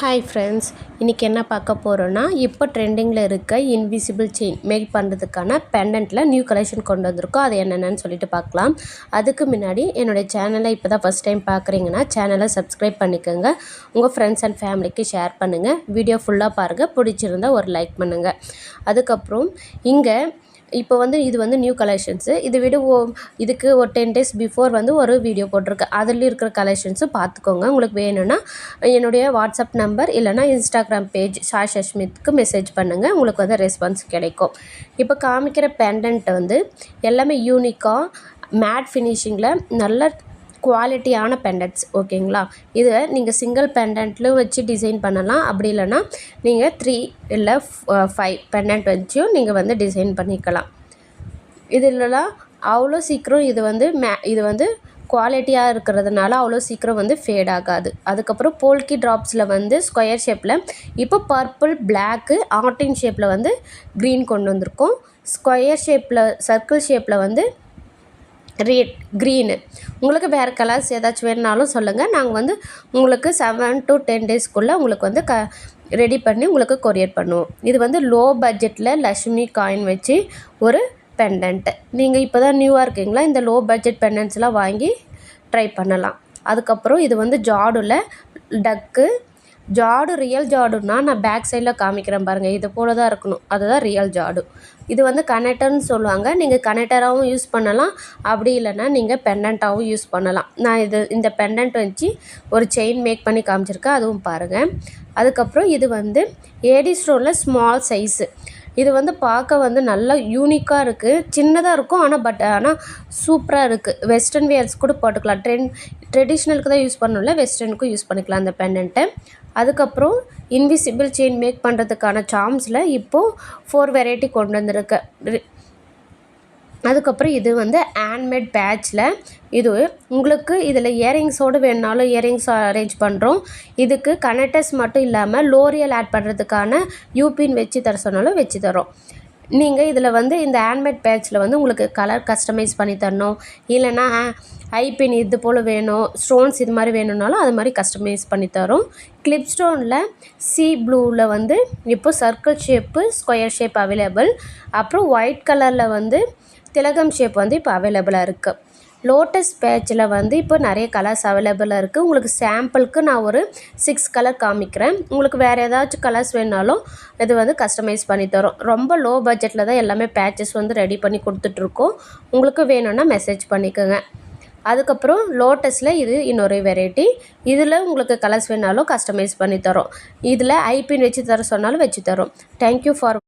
Hi friends, இன்றைக்கி என்ன பார்க்க போகிறோன்னா, இப்போ ட்ரெண்டிங்கில் இருக்க இன்விசிபிள் செயின் மேக் பண்ணுறதுக்கான பெண்டன்ட்டில் நியூ கலெக்ஷன் கொண்டு வந்திருக்கோம். அது என்னென்னு சொல்லிட்டு பார்க்கலாம். அதுக்கு முன்னாடி என்னுடைய சேனலை இப்போ தான் ஃபஸ்ட் டைம் பார்க்குறீங்கன்னா சேனலை சப்ஸ்கிரைப் பண்ணிக்கோங்க. உங்கள் ஃப்ரெண்ட்ஸ் அண்ட் ஃபேமிலிக்கு ஷேர் பண்ணுங்கள். வீடியோ ஃபுல்லாக பாருங்கள். பிடிச்சிருந்தா ஒரு லைக் பண்ணுங்கள். அதுக்கப்புறம் இங்கே இப்போ இது நியூ கலெக்ஷன்ஸு. இதுக்கு ஒரு 10 days பிஃபோர் ஒரு வீடியோ போட்டிருக்கேன். அதில் இருக்கிற கலெக்ஷன்ஸும் பார்த்துக்கோங்க. உங்களுக்கு வேணும்னா என்னுடைய வாட்ஸ்அப் நம்பர் இல்லைனா இன்ஸ்டாகிராம் பேஜ் சாஷா ஸ்மித்க்கு மெசேஜ் பண்ணுங்கள். உங்களுக்கு ரெஸ்பான்ஸ் கிடைக்கும். இப்போ காமிக்கிற பெண்டன்ட் எல்லாமே யூனிக்காக மேட் ஃபினிஷிங்கில் நல்ல குவாலிட்டியான பெண்டன்ட்ஸ். ஓகேங்களா? இதை நீங்கள் சிங்கிள் பெண்டன்ட்லும் வச்சு டிசைன் பண்ணலாம். அப்படி இல்லைனா நீங்கள் 3 இல்லை 5 பெண்டன்ட் வச்சும் நீங்கள் டிசைன் பண்ணிக்கலாம். இதிலலாம் அவ்வளோ சீக்கிரம் இது குவாலிட்டியாக இருக்கிறதுனால அவ்வளோ சீக்கிரம் ஃபேட் ஆகாது. அதுக்கப்புறம் போல்கி ட்ராப்ஸில் ஸ்கொயர் ஷேப்பில் இப்போ பர்பிள், பிளாக்கு, ஆர்டின் ஷேப்பில் க்ரீன் கொண்டு வந்திருக்கோம். ஸ்கொயர் ஷேப்பில், சர்க்கிள் ஷேப்பில் ரெட், க்ரீனு. உங்களுக்கு வேறு கலர்ஸ் ஏதாச்சும் வேணுனாலும் சொல்லுங்கள். நாங்கள் உங்களுக்கு 7 to 10 daysக்குள்ளே உங்களுக்கு ரெடி பண்ணி உங்களுக்கு கொரியர் பண்ணுவோம். இது லோ பட்ஜெட்டில் லக்ஷ்மி காயின் வச்சு ஒரு பெண்டன்ட்டு. நீங்கள் இப்போ தான் நியூவாக இருக்கீங்களா, இந்த லோ பட்ஜெட் பெண்டன்ட்ஸ்லாம் வாங்கி ட்ரை பண்ணலாம். அதுக்கப்புறம் இது ஜாடில் டக்கு. ஜாடு ரியல் ஜாடுன்னா நான் பேக் சைடில் காமிக்கிறேன் பாருங்கள். இது போல் தான் இருக்கணும். அதுதான் ரியல் ஜாடு. இது கனெக்டர்னு சொல்லுவாங்க. நீங்கள் கனெக்டராகவும் யூஸ் பண்ணலாம். அப்படி இல்லைன்னா நீங்கள் பெண்டண்ட்டாகவும் யூஸ் பண்ணலாம். நான் இந்த பெண்டன்ட் வச்சு ஒரு செயின் மேக் பண்ணி காமிச்சிருக்கேன். அதுவும் பாருங்கள். அதுக்கப்புறம் இது ஏடி ஸ்டோனில் ஸ்மால் சைஸு. இது பார்க்க நல்லா யூனிக்காக இருக்குது. சின்னதாக இருக்கும், ஆனால் சூப்பராக இருக்குது. வெஸ்டர்ன் வியர்ஸ் கூட போட்டுக்கலாம். ட்ரெடிஷ்னலுக்கு தான் யூஸ் பண்ணல, வெஸ்டர்னுக்கும் யூஸ் பண்ணிக்கலாம் அந்த பெண்டன்ட்டை. அதுக்கப்புறம் இன்விசிபிள் செயின் மேக் பண்ணுறதுக்கான சார்ம்ஸில் இப்போது 4 வெரைட்டி கொண்டு வந்திருக்கேன். அதுக்கப்புறம் இது ஹேண்ட்மேட் பேட்சில் இது உங்களுக்கு இதில் இயரிங்ஸோடு வேணுனாலும் இயரிங்ஸ் அரேஞ்ச் பண்ணுறோம். இதுக்கு கனெக்டர்ஸ் மட்டும் இல்லாமல் லோரியல் ஆட் பண்ணுறதுக்கான யூபின் வச்சு தர சொன்னாலும் வச்சு தரோம். நீங்கள் இதில் இந்த ஹேண்ட்மேட் பேட்சில் உங்களுக்கு கலர் கஸ்டமைஸ் பண்ணி தரணும், இல்லைனா ஐபின் இது போல் வேணும், ஸ்டோன்ஸ் இது மாதிரி வேணும்னாலும் அது மாதிரி கஸ்டமைஸ் பண்ணி தரோம். கிளிப் ஸ்டோனில் சி ப்ளூவில் இப்போ circle shape, square shape available. அப்புறம் ஒயிட் கலரில் திலகம் ஷேப் இப்போ அவைலபிளாக இருக்குது. லோட்டஸ் பேட்சில் இப்போ நிறைய கலர்ஸ் அவைலபிளாக இருக்குது. உங்களுக்கு சாம்பிளுக்கு நான் ஒரு 6 கலர் காமிக்கிறேன். உங்களுக்கு வேறு ஏதாச்சும் கலர்ஸ் வேணுனாலும் இது கஸ்டமைஸ் பண்ணி தரோம். ரொம்ப லோ பட்ஜெட்டில் தான் எல்லாமே பேட்சஸ் ரெடி பண்ணி கொடுத்துட்ருக்கோம். உங்களுக்கு வேணும்னா மெசேஜ் பண்ணிக்கோங்க. அதுக்கப்புறம் லோட்டஸில் இது இன்னொரு வெரைட்டி. இதில் உங்களுக்கு கலர்ஸ் வேணாலும் கஸ்டமைஸ் பண்ணி தரோம். இதில் ஐபின் வச்சு தர சொன்னாலும் வச்சு தரோம். Thank you for